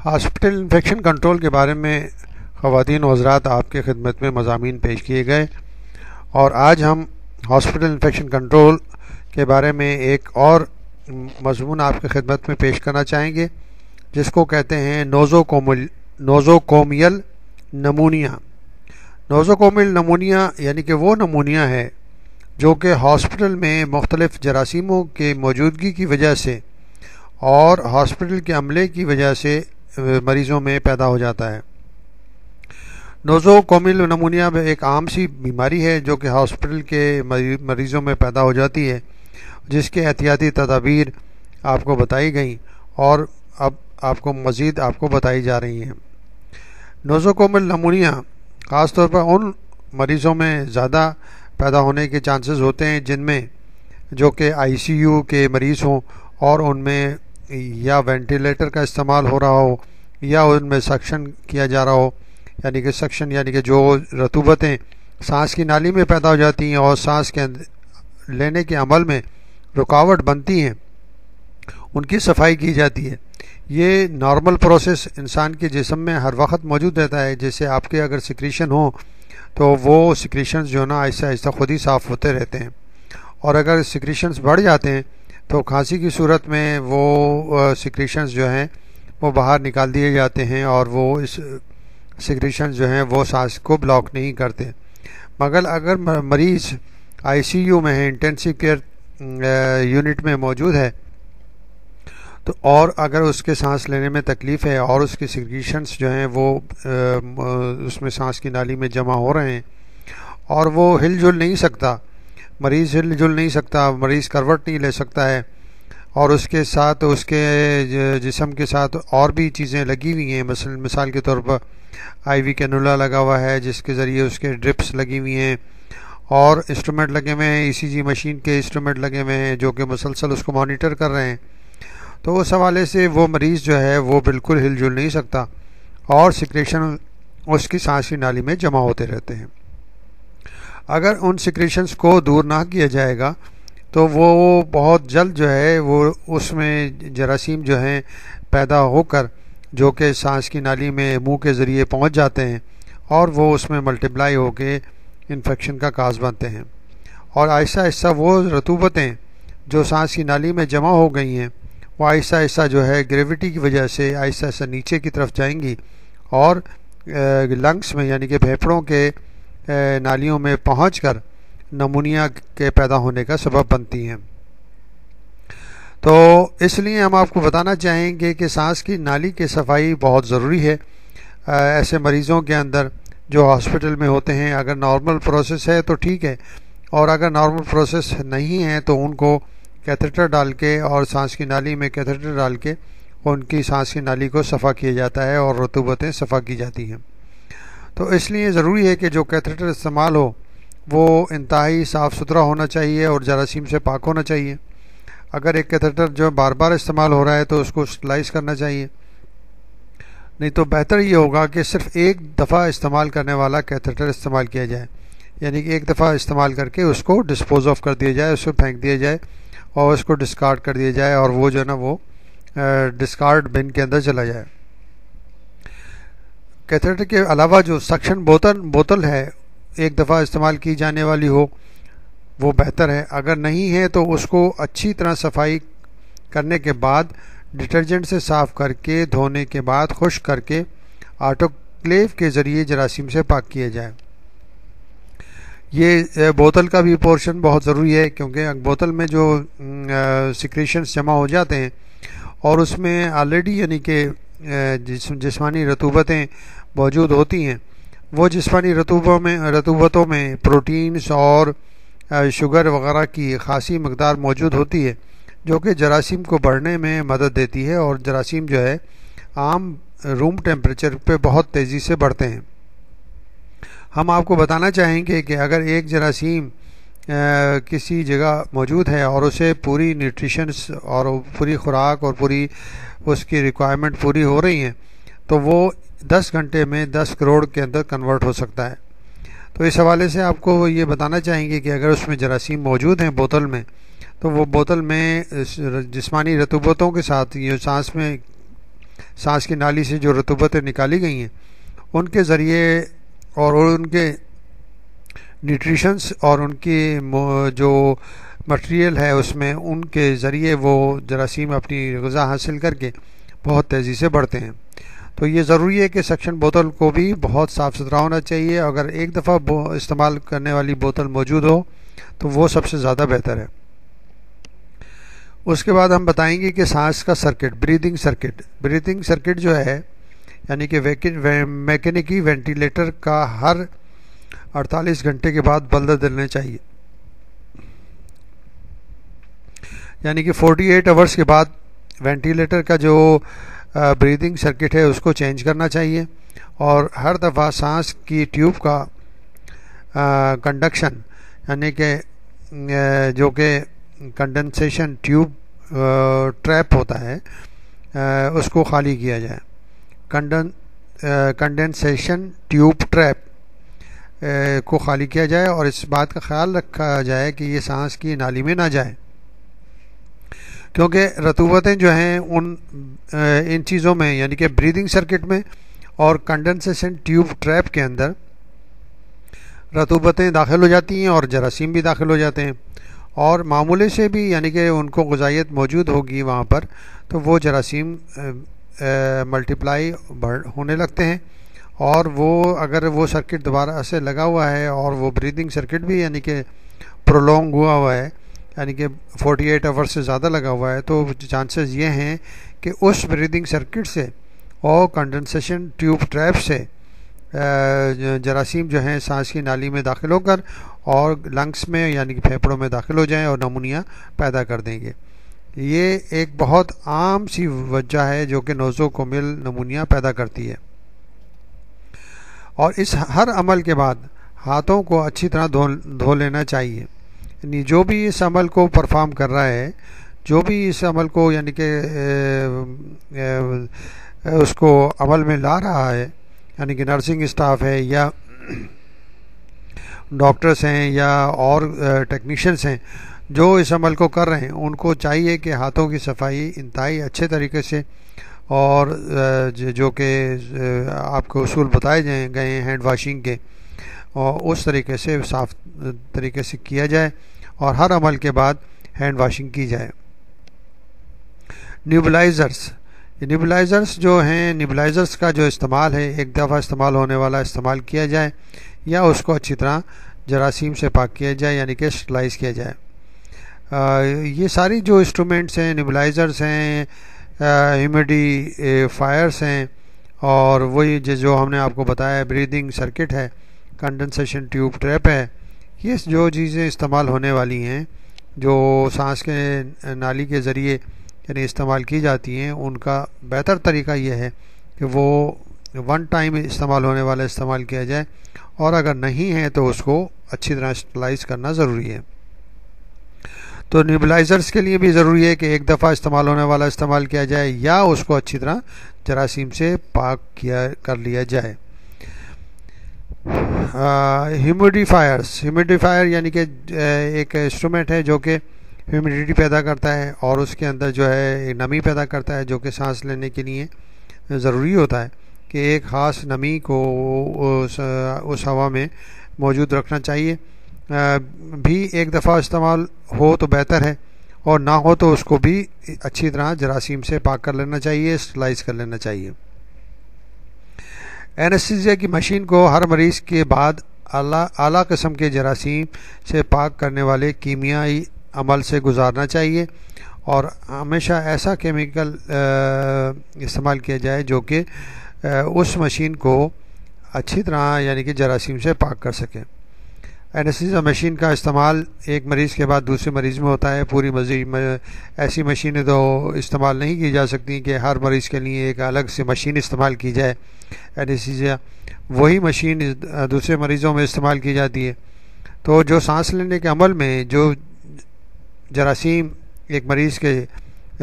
Hospital infection control کے بارے میں خواتین و حضرات آپ کی خدمت میں مضامین پیش کیے گئے، اور آج ہم ہاسپٹل انفیکشن کنٹرول کے بارے میں ایک اور مضمون آپ کی خدمت میں پیش کرنا چاہیں گے، جس کو کہتے ہیں نوزوکومیل نمونیا۔ نوزوکومیل نمونیا یعنی کہ وہ نمونیا ہے جو کہ ہاسپٹل میں مختلف جراثیموں کے موجودگی کی وجہ سے اور ہاسپٹل کے عملے کی وجہ سے مریضوں میں پیدا ہو جاتا ہے۔ نوزوکومیل نمونیا ایک عام سی بیماری ہے جو کہ ہاسپٹل کے مریضوں میں پیدا ہو جاتی ہے، جس کے احتیاطی تدابیر آپ کو بتائی گئیں اور اب آپ کو مزید بتائی جا رہی ہیں۔ نوزوکومیل نمونیا خاص طور پر ان مریضوں میں زیادہ پیدا ہونے کے چانسز ہوتے ہیں جن میں جو کہ آئی سی یو کے مریض ہوں اور ان میں یا وینٹیلیٹر کا استعمال ہو رہا ہو یا ان میں سکشن کیا جا رہا ہو، یعنی کہ جو رطوبتیں سانس کی نالی میں پیدا ہو جاتی ہیں اور سانس کے لینے کے عمل میں رکاوٹ بنتی ہیں، ان کی صفائی کی جاتی ہے۔ یہ نارمل پروسیس انسان کے جسم میں ہر وقت موجود رہتا ہے۔ جیسے آپ کے اگر سیکریشن ہوں تو وہ سیکریشنز جو ہے نا آہستہ آہستہ خود ہی صاف ہوتے رہتے ہیں، اور اگر سیکریشنز بڑھ جاتے ہیں تو کھانسی کی صورت میں وہ سیکریشنز جو ہیں وہ باہر نکال دیے جاتے ہیں، اور وہ اس سیکریشنز جو ہیں وہ سانس کو بلاک نہیں کرتے۔ مگر اگر مریض آئی سی یو میں ہے، انٹینسیو کیئر یونٹ میں موجود ہے، تو اور اگر اس کے سانس لینے میں تکلیف ہے اور اس کے سیکریشنز جو ہیں وہ اس میں سانس کی نالی میں جمع ہو رہے ہیں اور وہ ہل جل نہیں سکتا، مریض ہل جل نہیں سکتا، مریض کروٹ نہیں لے سکتا ہے، اور اس کے ساتھ اس کے جسم کے ساتھ اور بھی چیزیں لگی ہوئی ہیں، مثال کے طور پر آئی وی کینولا لگا ہوا ہے جس کے ذریعے اس کے ڈرپس لگی ہوئی ہیں، اور انسٹرومنٹ لگے ہوئے ہیں، ای سی جی مشین کے انسٹرومنٹ لگے ہوئے ہیں جو کہ مسلسل اس کو مانیٹر کر رہے ہیں، تو اس حوالے سے وہ مریض جو ہے وہ بالکل ہل جل نہیں سکتا اور سیکریشن اس کی سانس کی نالی میں جمع ہوتے رہتے ہیں۔ اگر ان سیکریشنز کو دور نہ کیا جائے گا تو وہ بہت جلد جو ہے وہ اس میں جراثیم جو ہیں پیدا ہو کر جو کہ سانس کی نالی میں منہ کے ذریعے پہنچ جاتے ہیں اور وہ اس میں ملٹیپلائی ہو کے انفیکشن کا باعث بنتے ہیں، اور آہستہ آہستہ وہ رطوبتیں جو سانس کی نالی میں جمع ہو گئی ہیں وہ آہستہ آہستہ جو ہے گریوٹی کی وجہ سے آہستہ آہستہ نیچے کی طرف جائیں گی اور لنگس میں یعنی کہ پھیپھڑوں کے نالیوں میں پہنچ کر نمونیا کے پیدا ہونے کا سبب بنتی ہیں۔ تو اس لیے ہم آپ کو بتانا چاہیں گے کہ سانس کی نالی کی صفائی بہت ضروری ہے ایسے مریضوں کے اندر جو ہاسپٹل میں ہوتے ہیں۔ اگر نارمل پروسیس ہے تو ٹھیک ہے، اور اگر نارمل پروسیس نہیں ہے تو ان کو کیتھیٹر ڈال کے اور سانس کی نالی میں کیتھیٹر ڈال کے ان کی سانس کی نالی کو صفا کیا جاتا ہے اور رطوبتیں صفا کی جاتی ہیں۔ تو اس لیے ضروری ہے کہ جو کیتھیٹر استعمال ہو وہ انتہائی صاف ستھرا ہونا چاہیے اور جراثیم سے پاک ہونا چاہیے۔ اگر ایک کیتھیٹر جو بار بار استعمال ہو رہا ہے تو اس کو سٹرلائز کرنا چاہیے، نہیں تو بہتر یہ ہوگا کہ صرف ایک دفعہ استعمال کرنے والا کیتھیٹر استعمال کیا جائے، یعنی کہ ایک دفعہ استعمال کر کے اس کو ڈسپوز آف کر دیا جائے، اس کو پھینک دیا جائے اور اس کو ڈسکارڈ کر دیا جائے، اور وہ جو ہے نا وہ ڈسکارڈ بن کے اندر چلا جائے۔ کیتھیٹر کے علاوہ جو سکشن بوتل ہے ایک دفعہ استعمال کی جانے والی ہو وہ بہتر ہے، اگر نہیں ہے تو اس کو اچھی طرح صفائی کرنے کے بعد ڈٹرجنٹ سے صاف کر کے دھونے کے بعد خشک کر کے آٹوکلیو کے ذریعے جراثیم سے پاک کیا جائے۔ یہ بوتل کا بھی پورشن بہت ضروری ہے، کیونکہ بوتل میں جو سیکریشنز جمع ہو جاتے ہیں اور اس میں آلریڈی یعنی کہ جسمانی رطوبتیں موجود ہوتی ہیں، وہ جسمانی رطوبتوں میں پروٹینز اور شوگر وغیرہ کی خاصی مقدار موجود ہوتی ہے جو کہ جراثیم کو بڑھنے میں مدد دیتی ہے، اور جراثیم جو ہے عام روم ٹیمپریچر پہ بہت تیزی سے بڑھتے ہیں۔ ہم آپ کو بتانا چاہیں گے کہ اگر ایک جراثیم کسی جگہ موجود ہے اور اسے پوری نیوٹریشنز اور پوری خوراک اور پوری اس کی ریکوائرمنٹ پوری ہو رہی ہیں تو وہ 10 گھنٹے میں 10 کروڑ کے اندر کنورٹ ہو سکتا ہے۔ تو اس حوالے سے آپ کو یہ بتانا چاہیں گے کہ اگر اس میں جراثیم موجود ہیں بوتل میں، تو وہ بوتل میں جسمانی رطوبتوں کے ساتھ یہ سانس میں سانس کی نالی سے جو رطوبتیں نکالی گئی ہیں ان کے ذریعے اور ان کے نیوٹریشنس اور ان کی جو مٹیریل ہے اس میں ان کے ذریعے وہ جراثیم اپنی غذا حاصل کر کے بہت تیزی سے بڑھتے ہیں۔ تو یہ ضروری ہے کہ سکشن بوتل کو بھی بہت صاف ستھرا ہونا چاہیے۔ اگر ایک دفعہ استعمال کرنے والی بوتل موجود ہو تو وہ سب سے زیادہ بہتر ہے۔ اس کے بعد ہم بتائیں گے کہ سانس کا سرکٹ، بریتھنگ سرکٹ جو ہے یعنی کہ میکینکی وینٹیلیٹر کا ہر 48 گھنٹے کے بعد بدلنے چاہیے، یعنی کہ 48 آورس کے بعد وینٹیلیٹر کا جو بریتھنگ سرکٹ ہے اس کو چینج کرنا چاہیے، اور ہر دفعہ سانس کی ٹیوب کا کنڈکشن یعنی کہ جو کہ کنڈنسیشن ٹیوب ٹریپ ہوتا ہے اس کو خالی کیا جائے، کنڈنسیشن ٹیوب ٹریپ کو خالی کیا جائے، اور اس بات کا خیال رکھا جائے کہ یہ سانس کی نالی میں نہ جائے، کیونکہ رطوبتیں جو ہیں ان چیزوں میں یعنی کہ بریدنگ سرکٹ میں اور کنڈنسیشن ٹیوب ٹریپ کے اندر رطوبتیں داخل ہو جاتی ہیں اور جراثیم بھی داخل ہو جاتے ہیں، اور معمولے سے بھی یعنی کہ ان کو غذائیت موجود ہوگی وہاں پر تو وہ جراثیم ملٹیپلائی ہونے لگتے ہیں، اور وہ اگر وہ سرکٹ دوبارہ سے لگا ہوا ہے اور وہ بریدنگ سرکٹ بھی یعنی کہ پرولونگ ہوا ہے یعنی کہ 48 آور سے زیادہ لگا ہوا ہے، تو چانسز یہ ہیں کہ اس بریدنگ سرکٹ سے اور کنڈنسیشن ٹیوب ٹریپ سے جراثیم جو ہیں سانس کی نالی میں داخل ہو کر اور لنگس میں یعنی کہ پھیپھڑوں میں داخل ہو جائیں اور نمونیا پیدا کر دیں گے۔ یہ ایک بہت عام سی وجہ ہے جو کہ نوزوکومل نمونیا پیدا کرتی ہے، اور اس ہر عمل کے بعد ہاتھوں کو اچھی طرح دھو لینا چاہیے، یعنی جو بھی اس عمل کو پرفارم کر رہا ہے، جو بھی اس عمل کو یعنی کہ اس کو عمل میں لا رہا ہے، یعنی کہ نرسنگ اسٹاف ہے یا ڈاکٹرز ہیں یا اور ٹیکنیشینس ہیں جو اس عمل کو کر رہے ہیں، ان کو چاہیے کہ ہاتھوں کی صفائی انتہائی اچھے طریقے سے اور جو کہ آپ کو اصول بتائے گئے ہیں ہینڈ واشنگ کے، اور اس طریقے سے صاف طریقے سے کیا جائے اور ہر عمل کے بعد ہینڈ واشنگ کی جائے۔ نیبولائزرز جو ہیں، نیبولائزرز کا جو استعمال ہے ایک دفعہ استعمال ہونے والا استعمال کیا جائے یا اس کو اچھی طرح جراثیم سے پاک کیا جائے یعنی کہ اسٹرلائز کیا جائے۔ یہ ساری جو انسٹرومنٹس ہیں، نیبولائزرز ہیں، ہیومیڈیفائرس ہیں، اور وہی جو ہم نے آپ کو بتایا بریدنگ سرکٹ ہے، کنڈنسیشن ٹیوب ٹریپ ہے، یہ جو چیزیں استعمال ہونے والی ہیں جو سانس کے نالی کے ذریعے یعنی استعمال کی جاتی ہیں، ان کا بہتر طریقہ یہ ہے کہ وہ ون ٹائم استعمال ہونے والا استعمال کیا جائے، اور اگر نہیں ہے تو اس کو اچھی طرح اسٹرلائز کرنا ضروری ہے۔ تو نیبولائزرز کے لیے بھی ضروری ہے کہ ایک دفعہ استعمال ہونے والا استعمال کیا جائے یا اس کو اچھی طرح جراثیم سے پاک کر لیا جائے۔ ہیومیڈیفائر یعنی کہ ایک انسٹرومنٹ ہے جو کہ ہیومیڈیٹی پیدا کرتا ہے اور اس کے اندر جو ہے نمی پیدا کرتا ہے، جو کہ سانس لینے کے لیے ضروری ہوتا ہے کہ ایک خاص نمی کو اس ہوا میں موجود رکھنا چاہیے۔ بھی ایک دفعہ استعمال ہو تو بہتر ہے، اور نہ ہو تو اس کو بھی اچھی طرح جراثیم سے پاک کر لینا چاہیے، اسٹرلائز کر لینا چاہیے۔ اینستھیزیا کی مشین کو ہر مریض کے بعد اعلیٰ قسم کے جراثیم سے پاک کرنے والے کیمیائی عمل سے گزارنا چاہیے، اور ہمیشہ ایسا کیمیکل استعمال کیا جائے جو کہ اس مشین کو اچھی طرح یعنی کہ جراثیم سے پاک کر سکے۔ اینستھیزیا مشین کا استعمال ایک مریض کے بعد دوسرے مریض میں ہوتا ہے۔ پوری ایسی مشینیں تو استعمال نہیں کی جا سکتی کہ ہر مریض کے لیے ایک الگ سے مشین استعمال کی جائے۔ اینستھیزیا وہی مشین دوسرے مریضوں میں استعمال کی جاتی ہے، تو جو سانس لینے کے عمل میں جو جراثیم ایک مریض کے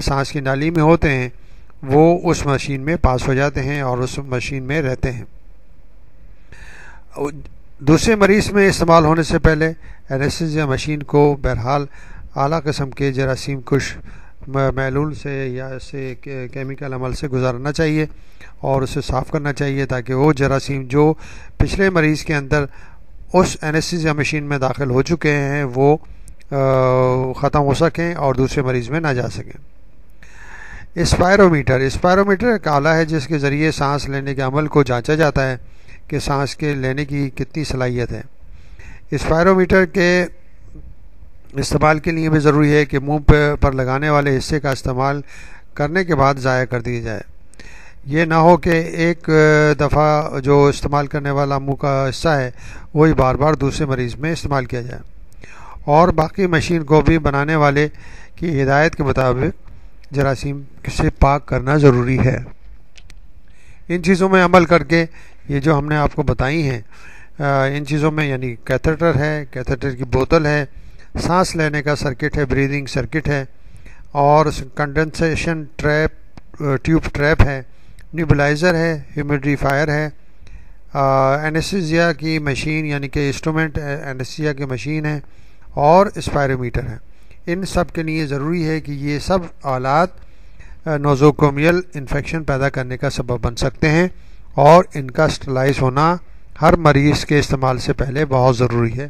سانس کی نالی میں ہوتے ہیں وہ اس مشین میں پاس ہو جاتے ہیں اور اس مشین میں رہتے ہیں۔ دوسرے مریض میں استعمال ہونے سے پہلے اینستھیزیا مشین کو بہرحال اعلیٰ قسم کے جراثیم کش محلول سے یا اسے کیمیکل عمل سے گزارنا چاہیے اور اسے صاف کرنا چاہیے تاکہ وہ جراثیم جو پچھلے مریض کے اندر اس اینستھیزیا مشین میں داخل ہو چکے ہیں وہ ختم ہو سکیں اور دوسرے مریض میں نہ جا سکیں۔ اسپائرومیٹر ایک آلہ ہے جس کے ذریعے سانس لینے کے عمل کو جانچا جاتا ہے کہ سانس کے لینے کی کتنی صلاحیت ہے۔ اسپائرومیٹر کے استعمال کے لیے بھی ضروری ہے کہ منہ پر لگانے والے حصے کا استعمال کرنے کے بعد ضائع کر دیا جائے۔ یہ نہ ہو کہ ایک دفعہ جو استعمال کرنے والا منہ کا حصہ ہے وہی بار بار دوسرے مریض میں استعمال کیا جائے، اور باقی مشین کو بھی بنانے والے کی ہدایت کے مطابق جراثیم سے پاک کرنا ضروری ہے۔ ان چیزوں میں عمل کر کے یہ جو ہم نے آپ کو بتائی ہیں، ان چیزوں میں یعنی کیتھیٹر ہے، کیتھیٹر کی بوتل ہے، سانس لینے کا سرکٹ ہے، بریدنگ سرکٹ ہے، اور کنڈنسیشن ٹیوب ٹریپ ہے، نیبولائزر ہے، ہیومیڈیفائر ہے، اینستھیزیا کی مشین یعنی کہ انسٹرومنٹ اینستھیزیا کی مشین ہے، اور اسپائرومیٹر ہے۔ ان سب کے لیے ضروری ہے کہ یہ سب آلات نوزوکومیل انفیکشن پیدا کرنے کا سبب بن سکتے ہیں، اور ان کا اسٹرلائز ہونا ہر مریض کے استعمال سے پہلے بہت ضروری ہے۔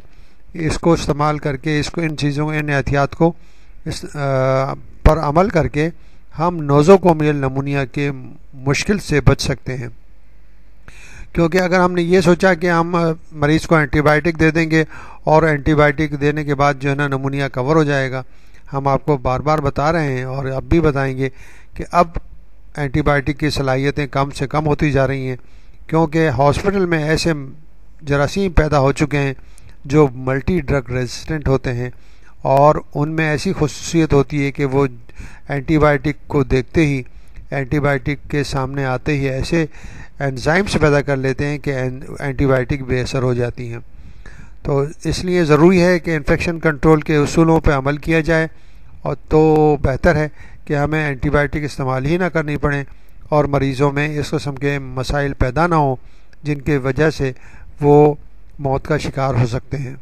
اس کو استعمال کر کے ان احتیاط کو پر عمل کر کے ہم نوزوکومیل نمونیا کے مشکل سے بچ سکتے ہیں، کیونکہ اگر ہم نے یہ سوچا کہ ہم مریض کو اینٹی بائیوٹک دے دیں گے اور اینٹی بائیوٹک دینے کے بعد جو ہے نا نمونیا کور ہو جائے گا، ہم آپ کو بار بار بتا رہے ہیں اور اب بھی بتائیں گے کہ اب اینٹی بائیوٹک کی صلاحیتیں کم سے کم ہوتی جا رہی ہیں، کیونکہ ہاسپٹل میں ایسے جراثیم پیدا ہو چکے ہیں جو ملٹی ڈرگ ریزسٹنٹ ہوتے ہیں، اور ان میں ایسی خصوصیت ہوتی ہے کہ وہ اینٹی بائیوٹک کو دیکھتے ہی، اینٹی بائیوٹک کے سامنے آتے ہی ایسے انزائمز پیدا کر لیتے ہیں کہ اینٹی بائیوٹک بے اثر ہو جاتی ہیں۔ تو اس لیے ضروری ہے کہ انفیکشن کنٹرول کے اصولوں پہ عمل کیا جائے، اور تو بہتر ہے کہ ہمیں اینٹی بائیوٹک استعمال ہی نہ کرنی پڑیں اور مریضوں میں اس قسم کے مسائل پیدا نہ ہوں جن کی وجہ سے وہ موت کا شکار ہو سکتے ہیں۔